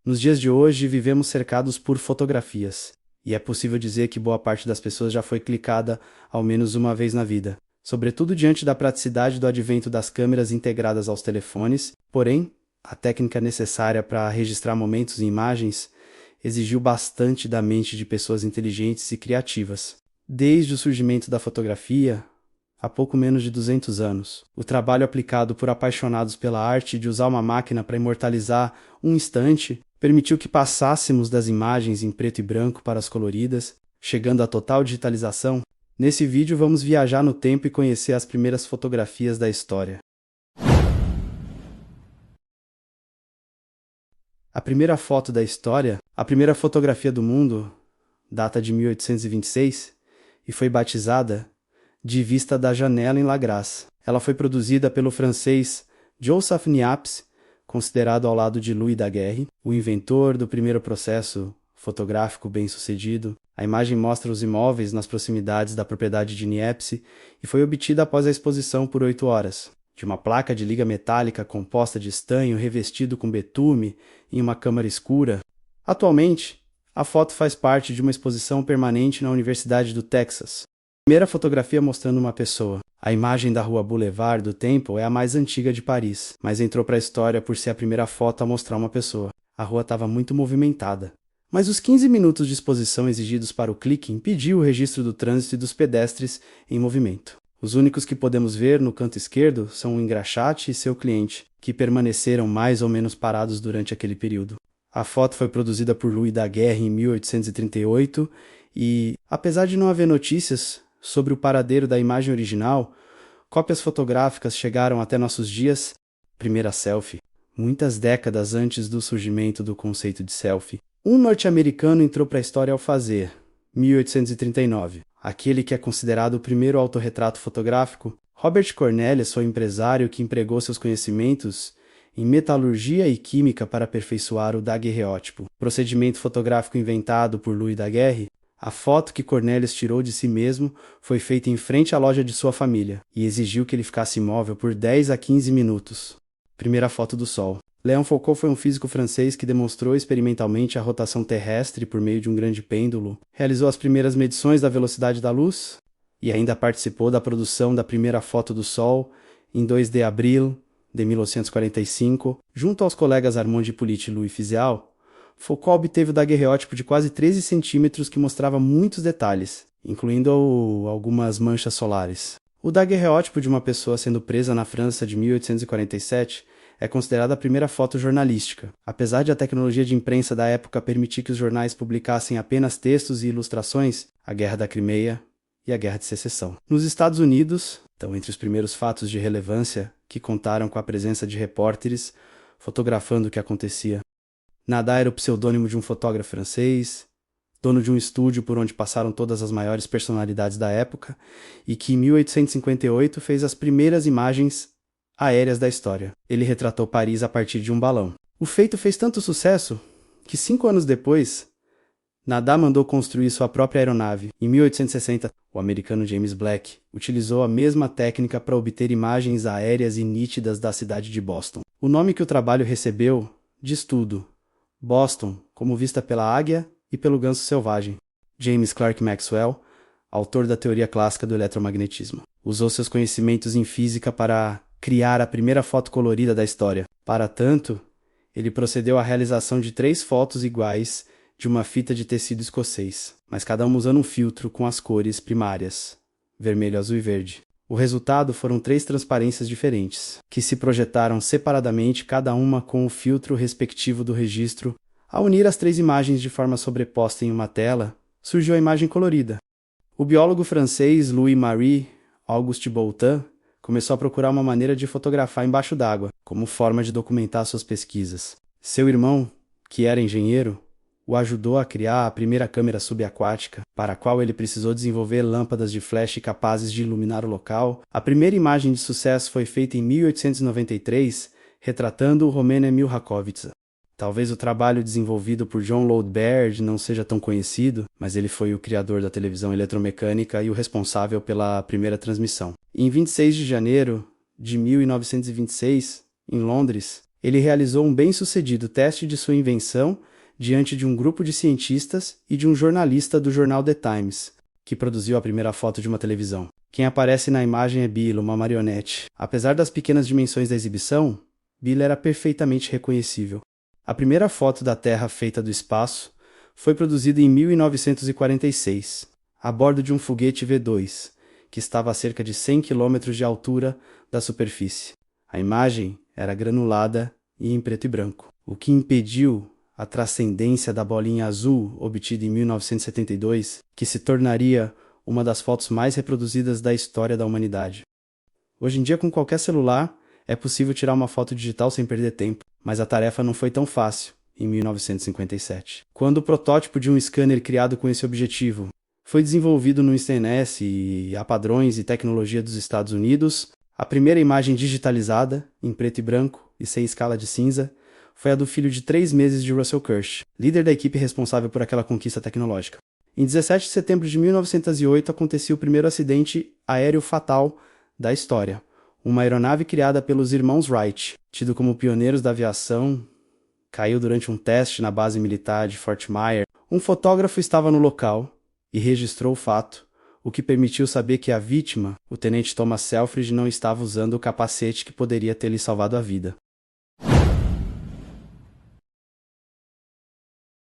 Nos dias de hoje, vivemos cercados por fotografias, e é possível dizer que boa parte das pessoas já foi clicada ao menos uma vez na vida, sobretudo diante da praticidade do advento das câmeras integradas aos telefones. Porém, a técnica necessária para registrar momentos e imagens exigiu bastante da mente de pessoas inteligentes e criativas. Desde o surgimento da fotografia, há pouco menos de 200 anos, o trabalho aplicado por apaixonados pela arte de usar uma máquina para imortalizar um instante permitiu que passássemos das imagens em preto e branco para as coloridas, chegando à total digitalização. Nesse vídeo vamos viajar no tempo e conhecer as primeiras fotografias da história. A primeira foto da história, a primeira fotografia do mundo, data de 1826 e foi batizada De Vista da Janela em La Grasse. Ela foi produzida pelo francês Joseph Niepce, considerado ao lado de Louis Daguerre, o inventor do primeiro processo fotográfico bem-sucedido. A imagem mostra os imóveis nas proximidades da propriedade de Niepce e foi obtida após a exposição por 8 horas. De uma placa de liga metálica composta de estanho revestido com betume em uma câmara escura. Atualmente, a foto faz parte de uma exposição permanente na Universidade do Texas. Primeira fotografia mostrando uma pessoa. A imagem da Rua Boulevard do Temple é a mais antiga de Paris, mas entrou para a história por ser a primeira foto a mostrar uma pessoa. A rua estava muito movimentada. Mas os 15 minutos de exposição exigidos para o clique impediu o registro do trânsito e dos pedestres em movimento. Os únicos que podemos ver no canto esquerdo são o engraxate e seu cliente, que permaneceram mais ou menos parados durante aquele período. A foto foi produzida por Louis Daguerre em 1838 e, apesar de não haver notícias sobre o paradeiro da imagem original, cópias fotográficas chegaram até nossos dias. Primeira selfie, muitas décadas antes do surgimento do conceito de selfie. Um norte-americano entrou para a história ao fazer, 1839. Aquele que é considerado o primeiro autorretrato fotográfico, Robert Cornelius foi um empresário que empregou seus conhecimentos em metalurgia e química para aperfeiçoar o daguerreótipo, procedimento fotográfico inventado por Louis Daguerre. A foto que Cornelius tirou de si mesmo foi feita em frente à loja de sua família e exigiu que ele ficasse imóvel por 10 a 15 minutos. Primeira foto do Sol. Léon Foucault foi um físico francês que demonstrou experimentalmente a rotação terrestre por meio de um grande pêndulo, realizou as primeiras medições da velocidade da luz e ainda participou da produção da primeira foto do Sol em 2 de abril de 1945. Junto aos colegas Armand Hippolyte e Louis Fizeau, Foucault obteve o daguerreótipo de quase 13 centímetros que mostrava muitos detalhes, incluindo algumas manchas solares. O daguerreótipo de uma pessoa sendo presa na França de 1847 é considerada a primeira foto jornalística. Apesar de a tecnologia de imprensa da época permitir que os jornais publicassem apenas textos e ilustrações, a Guerra da Crimeia e a Guerra de Secessão. Nos Estados Unidos, estão entre os primeiros fatos de relevância que contaram com a presença de repórteres fotografando o que acontecia. Nadar era o pseudônimo de um fotógrafo francês, dono de um estúdio por onde passaram todas as maiores personalidades da época, e que em 1858 fez as primeiras imagens aéreas da história. Ele retratou Paris a partir de um balão. O feito fez tanto sucesso que 5 anos depois, Nadar mandou construir sua própria aeronave. Em 1860, o americano James Black utilizou a mesma técnica para obter imagens aéreas e nítidas da cidade de Boston. O nome que o trabalho recebeu diz tudo. Boston, como vista pela águia e pelo ganso selvagem. James Clerk Maxwell, autor da teoria clássica do eletromagnetismo, usou seus conhecimentos em física para criar a primeira foto colorida da história. Para tanto, ele procedeu à realização de 3 fotos iguais de uma fita de tecido escocês, mas cada uma usando um filtro com as cores primárias, vermelho, azul e verde. O resultado foram 3 transparências diferentes, que se projetaram separadamente, cada uma com o filtro respectivo do registro. Ao unir as 3 imagens de forma sobreposta em uma tela, surgiu a imagem colorida. O biólogo francês Louis-Marie Auguste Boulton começou a procurar uma maneira de fotografar embaixo d'água, como forma de documentar suas pesquisas. Seu irmão, que era engenheiro, o ajudou a criar a primeira câmera subaquática, para a qual ele precisou desenvolver lâmpadas de flash capazes de iluminar o local. A primeira imagem de sucesso foi feita em 1893, retratando o Roman Emil Rakovica. Talvez o trabalho desenvolvido por John Lloyd Baird não seja tão conhecido, mas ele foi o criador da televisão eletromecânica e o responsável pela primeira transmissão. Em 26 de janeiro de 1926, em Londres, Ele realizou um bem-sucedido teste de sua invenção diante de um grupo de cientistas e de um jornalista do jornal The Times, que produziu a primeira foto de uma televisão. Quem aparece na imagem é Bill, uma marionete. Apesar das pequenas dimensões da exibição, Bill era perfeitamente reconhecível. A primeira foto da Terra feita do espaço foi produzida em 1946, a bordo de um foguete V2, que estava a cerca de 100 km de altura da superfície. A imagem era granulada e em preto e branco, o que impediu a transcendência da bolinha azul obtida em 1972, que se tornaria uma das fotos mais reproduzidas da história da humanidade. Hoje em dia, com qualquer celular, é possível tirar uma foto digital sem perder tempo, mas a tarefa não foi tão fácil em 1957. Quando o protótipo de um scanner criado com esse objetivo foi desenvolvido no INSS e a padrões e tecnologia dos Estados Unidos, a primeira imagem digitalizada, em preto e branco e sem escala de cinza, foi a do filho de 3 meses de Russell Kirsch, líder da equipe responsável por aquela conquista tecnológica. Em 17 de setembro de 1908 aconteceu o primeiro acidente aéreo fatal da história. Uma aeronave criada pelos irmãos Wright, tido como pioneiros da aviação, caiu durante um teste na base militar de Fort Myer. Um fotógrafo estava no local e registrou o fato, o que permitiu saber que a vítima, o tenente Thomas Selfridge, não estava usando o capacete que poderia ter lhe salvado a vida.